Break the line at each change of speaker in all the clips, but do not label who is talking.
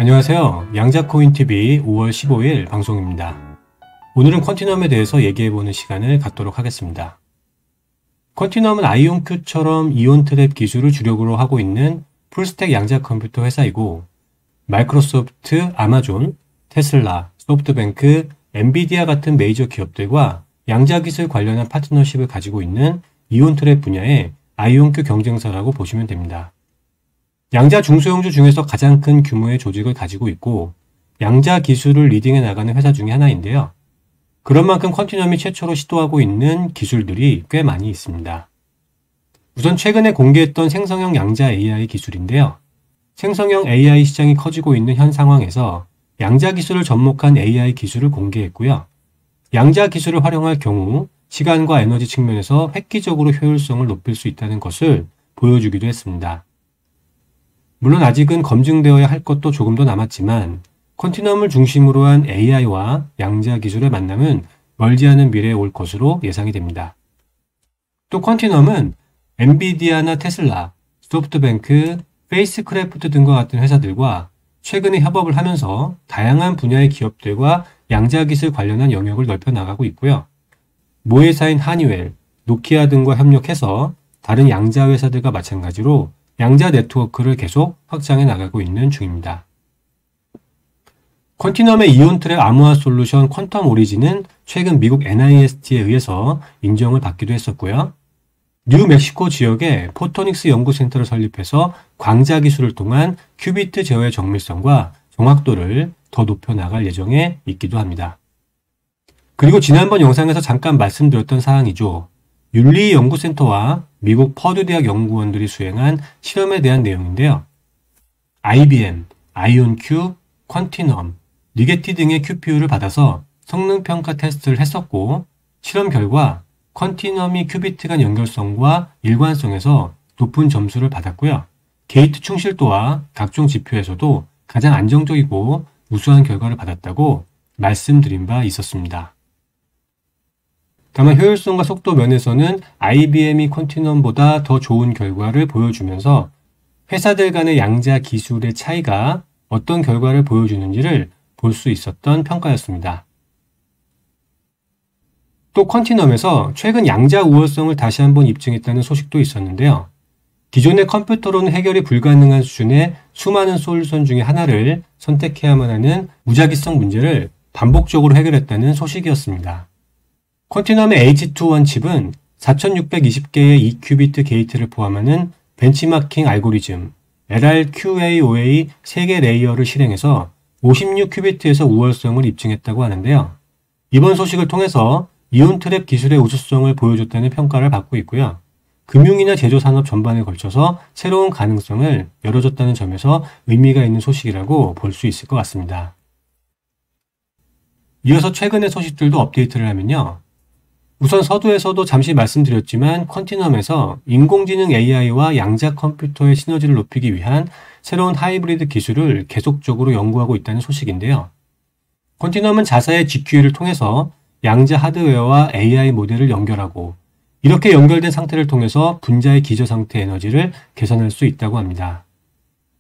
안녕하세요. 양자코인TV 5월 15일 방송입니다. 오늘은 컨티넘에 대해서 얘기해보는 시간을 갖도록 하겠습니다. 컨티넘은 아이온큐처럼 이온 트랩 기술을 주력으로 하고 있는 풀스택 양자 컴퓨터 회사이고, 마이크로소프트, 아마존, 테슬라, 소프트뱅크, 엔비디아 같은 메이저 기업들과 양자 기술 관련한 파트너십을 가지고 있는 이온 트랩 분야의 아이온큐 경쟁사라고 보시면 됩니다. 양자 중소형주 중에서 가장 큰 규모의 조직을 가지고 있고 양자 기술을 리딩해 나가는 회사 중에 하나인데요. 그런 만큼 컨티넘이 최초로 시도하고 있는 기술들이 꽤 많이 있습니다. 우선 최근에 공개했던 생성형 양자 AI 기술인데요. 생성형 AI 시장이 커지고 있는 현 상황에서 양자 기술을 접목한 AI 기술을 공개했고요. 양자 기술을 활용할 경우 시간과 에너지 측면에서 획기적으로 효율성을 높일 수 있다는 것을 보여주기도 했습니다. 물론 아직은 검증되어야 할 것도 조금 더 남았지만 컨티넘을 중심으로 한 AI와 양자 기술의 만남은 멀지 않은 미래에 올 것으로 예상이 됩니다. 또 컨티넘은 엔비디아나 테슬라, 소프트뱅크, 페이스크래프트 등과 같은 회사들과 최근에 협업을 하면서 다양한 분야의 기업들과 양자 기술 관련한 영역을 넓혀 나가고 있고요. 모회사인 하니웰, 노키아 등과 협력해서 다른 양자 회사들과 마찬가지로 양자 네트워크를 계속 확장해 나가고 있는 중입니다. 컨티넘의 이온 트랩 암호화 솔루션 퀀텀 오리진은 최근 미국 NIST에 의해서 인정을 받기도 했었고요. 뉴멕시코 지역에 포토닉스 연구센터를 설립해서 광자 기술을 통한 큐비트 제어의 정밀성과 정확도를 더 높여 나갈 예정에 있기도 합니다. 그리고 지난번 영상에서 잠깐 말씀드렸던 사항이죠. 윤리연구센터와 미국 퍼듀 대학 연구원들이 수행한 실험에 대한 내용인데요. IBM, 아이온큐, 컨티넘, 리게티 등의 QPU를 받아서 성능평가 테스트를 했었고 실험 결과 컨티넘이 큐비트 간 연결성과 일관성에서 높은 점수를 받았고요. 게이트 충실도와 각종 지표에서도 가장 안정적이고 우수한 결과를 받았다고 말씀드린 바 있었습니다. 다만 효율성과 속도 면에서는 IBM이 컨티넘보다 더 좋은 결과를 보여주면서 회사들 간의 양자 기술의 차이가 어떤 결과를 보여주는지를 볼 수 있었던 평가였습니다. 또 컨티넘에서 최근 양자 우월성을 다시 한번 입증했다는 소식도 있었는데요. 기존의 컴퓨터로는 해결이 불가능한 수준의 수많은 솔루션 중에 하나를 선택해야만 하는 무작위성 문제를 반복적으로 해결했다는 소식이었습니다. 컨티넘의 H21 칩은 4620개의 2큐비트 게이트를 포함하는 벤치마킹 알고리즘 LRQAOA 3개 레이어를 실행해서 56큐비트에서 우월성을 입증했다고 하는데요. 이번 소식을 통해서 이온 트랩 기술의 우수성을 보여줬다는 평가를 받고 있고요. 금융이나 제조산업 전반에 걸쳐서 새로운 가능성을 열어줬다는 점에서 의미가 있는 소식이라고 볼 수 있을 것 같습니다. 이어서 최근의 소식들도 업데이트를 하면요. 우선 서두에서도 잠시 말씀드렸지만 컨티넘에서 인공지능 AI와 양자 컴퓨터의 시너지를 높이기 위한 새로운 하이브리드 기술을 계속적으로 연구하고 있다는 소식인데요. 컨티넘은 자사의 GQA를 통해서 양자 하드웨어와 AI 모델을 연결하고 이렇게 연결된 상태를 통해서 분자의 기저 상태 에너지를 계산할 수 있다고 합니다.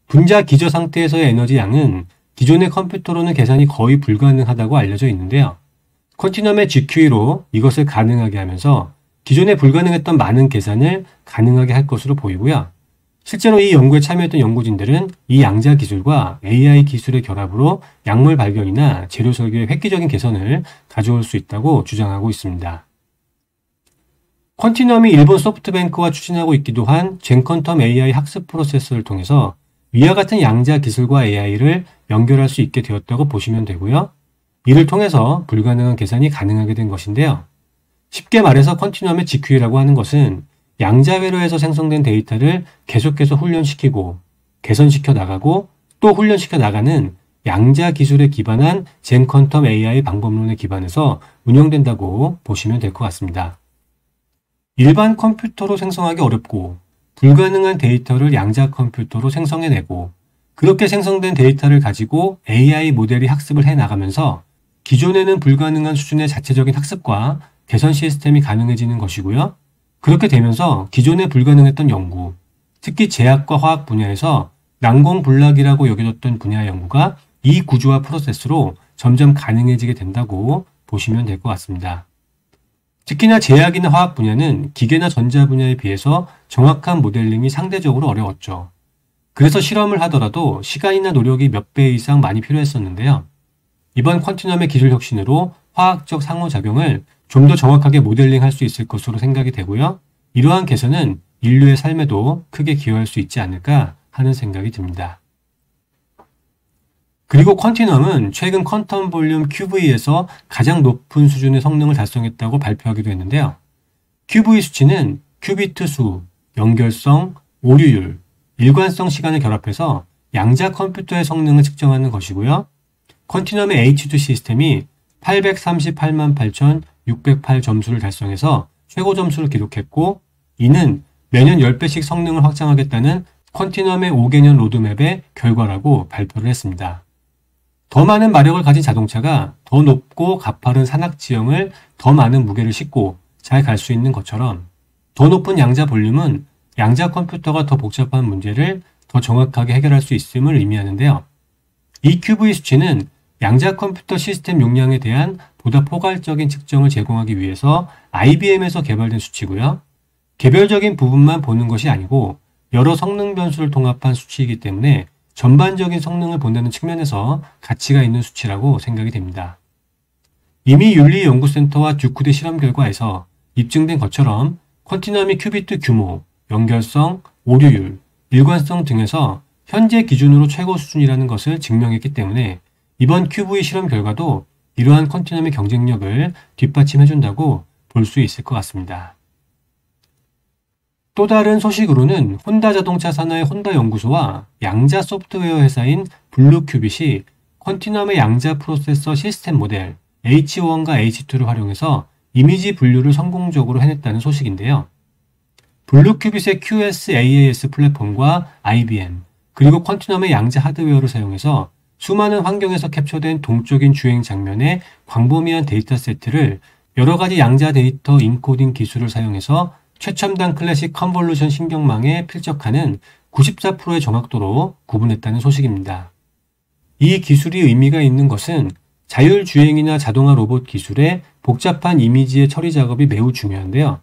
분자 기저 상태에서의 에너지 양은 기존의 컴퓨터로는 계산이 거의 불가능하다고 알려져 있는데요. 컨티넘의 GQA로 이것을 가능하게 하면서 기존에 불가능했던 많은 계산을 가능하게 할 것으로 보이고요. 실제로 이 연구에 참여했던 연구진들은 이 양자 기술과 AI 기술의 결합으로 약물 발견이나 재료 설계의 획기적인 개선을 가져올 수 있다고 주장하고 있습니다. 컨티넘이 일본 소프트뱅크와 추진하고 있기도 한 젠컨텀 AI 학습 프로세서를 통해서 위와 같은 양자 기술과 AI를 연결할 수 있게 되었다고 보시면 되고요. 이를 통해서 불가능한 계산이 가능하게 된 것인데요. 쉽게 말해서 컨티넘의 GQA라고 하는 것은 양자 회로에서 생성된 데이터를 계속해서 훈련시키고 개선시켜 나가고 또 훈련시켜 나가는 양자 기술에 기반한 젠컨텀 AI 방법론에 기반해서 운영된다고 보시면 될 것 같습니다. 일반 컴퓨터로 생성하기 어렵고 불가능한 데이터를 양자 컴퓨터로 생성해내고 그렇게 생성된 데이터를 가지고 AI 모델이 학습을 해나가면서 기존에는 불가능한 수준의 자체적인 학습과 개선 시스템이 가능해지는 것이고요. 그렇게 되면서 기존에 불가능했던 연구, 특히 제약과 화학 분야에서 난공불락이라고 여겨졌던 분야의 연구가 이 구조와 프로세스로 점점 가능해지게 된다고 보시면 될 것 같습니다. 특히나 제약이나 화학 분야는 기계나 전자 분야에 비해서 정확한 모델링이 상대적으로 어려웠죠. 그래서 실험을 하더라도 시간이나 노력이 몇 배 이상 많이 필요했었는데요. 이번 퀀티넘의 기술 혁신으로 화학적 상호작용을 좀 더 정확하게 모델링할 수 있을 것으로 생각이 되고요. 이러한 개선은 인류의 삶에도 크게 기여할 수 있지 않을까 하는 생각이 듭니다. 그리고 퀀티넘은 최근 퀀텀 볼륨 QV에서 가장 높은 수준의 성능을 달성했다고 발표하기도 했는데요. QV 수치는 큐비트 수, 연결성, 오류율, 일관성 시간을 결합해서 양자 컴퓨터의 성능을 측정하는 것이고요. 퀀티넘의 H2 시스템이 838만 8,608점수를 달성해서 최고 점수를 기록했고, 이는 매년 10배씩 성능을 확장하겠다는 퀀티넘의 5개년 로드맵의 결과라고 발표를 했습니다. 더 많은 마력을 가진 자동차가 더 높고 가파른 산악 지형을 더 많은 무게를 싣고 잘 갈 수 있는 것처럼 더 높은 양자 볼륨은 양자 컴퓨터가 더 복잡한 문제를 더 정확하게 해결할 수 있음을 의미하는데요. 이 QV 수치는 양자 컴퓨터 시스템 용량에 대한 보다 포괄적인 측정을 제공하기 위해서 IBM에서 개발된 수치고요. 개별적인 부분만 보는 것이 아니고 여러 성능 변수를 통합한 수치이기 때문에 전반적인 성능을 본다는 측면에서 가치가 있는 수치라고 생각이 됩니다. 이미 윤리연구센터와 듀크대 실험 결과에서 입증된 것처럼 퀀티넘이 큐비트 규모, 연결성, 오류율, 일관성 등에서 현재 기준으로 최고 수준이라는 것을 증명했기 때문에 이번 QV 실험 결과도 이러한 퀀티넘의 경쟁력을 뒷받침해준다고 볼 수 있을 것 같습니다. 또 다른 소식으로는 혼다 자동차 산하의 혼다 연구소와 양자 소프트웨어 회사인 블루큐빗이 퀀티넘의 양자 프로세서 시스템 모델 H1과 H2를 활용해서 이미지 분류를 성공적으로 해냈다는 소식인데요. 블루큐빗의 QS-AAS 플랫폼과 IBM, 그리고 퀀티넘의 양자 하드웨어를 사용해서 수많은 환경에서 캡처된 동적인 주행 장면의 광범위한 데이터 세트를 여러 가지 양자 데이터 인코딩 기술을 사용해서 최첨단 클래식 컨볼루션 신경망에 필적하는 94%의 정확도로 구분했다는 소식입니다. 이 기술이 의미가 있는 것은 자율주행이나 자동화 로봇 기술의 복잡한 이미지의 처리 작업이 매우 중요한데요.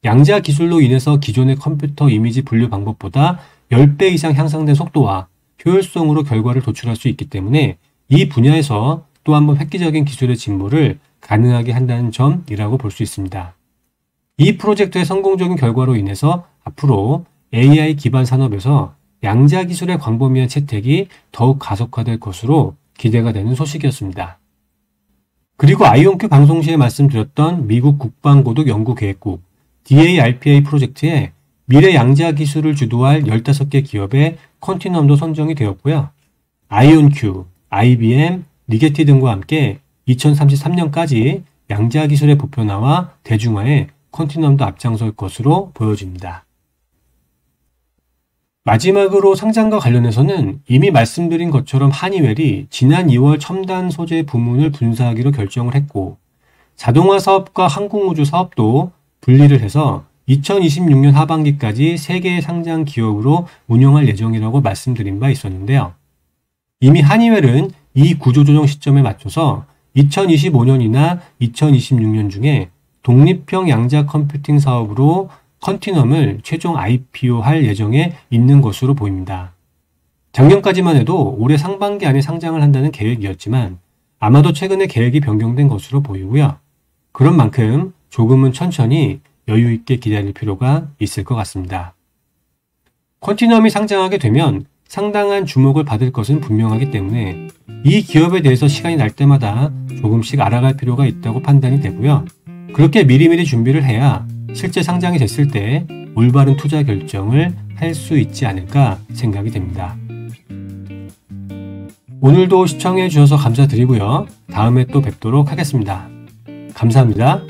양자 기술로 인해서 기존의 컴퓨터 이미지 분류 방법보다 10배 이상 향상된 속도와 효율성으로 결과를 도출할 수 있기 때문에 이 분야에서 또 한 번 획기적인 기술의 진보를 가능하게 한다는 점이라고 볼 수 있습니다. 이 프로젝트의 성공적인 결과로 인해서 앞으로 AI 기반 산업에서 양자 기술의 광범위한 채택이 더욱 가속화될 것으로 기대가 되는 소식이었습니다. 그리고 아이온큐 방송 시에 말씀드렸던 미국 국방고득연구계획국 DARPA 프로젝트에 미래 양자 기술을 주도할 15개 기업의 퀀티넘도 선정이 되었고요. 아이온큐, IBM, 리게티 등과 함께 2033년까지 양자 기술의 보편화와 대중화에 퀀티넘도 앞장설 것으로 보여집니다. 마지막으로 상장과 관련해서는 이미 말씀드린 것처럼 하니웰이 지난 2월 첨단 소재 부문을 분사하기로 결정을 했고, 자동화 사업과 항공우주 사업도 분리를 해서 2026년 하반기까지 3개의 상장 기업으로 운영할 예정이라고 말씀드린 바 있었는데요. 이미 하니웰은 이 구조조정 시점에 맞춰서 2025년이나 2026년 중에 독립형 양자 컴퓨팅 사업으로 퀀티넘을 최종 IPO할 예정에 있는 것으로 보입니다. 작년까지만 해도 올해 상반기 안에 상장을 한다는 계획이었지만 아마도 최근에 계획이 변경된 것으로 보이고요. 그런 만큼 조금은 천천히 여유 있게 기다릴 필요가 있을 것 같습니다. 퀀티넘이 상장하게 되면 상당한 주목을 받을 것은 분명하기 때문에 이 기업에 대해서 시간이 날 때마다 조금씩 알아갈 필요가 있다고 판단이 되고요. 그렇게 미리미리 준비를 해야 실제 상장이 됐을 때 올바른 투자 결정을 할 수 있지 않을까 생각이 됩니다. 오늘도 시청해 주셔서 감사드리고요. 다음에 또 뵙도록 하겠습니다. 감사합니다.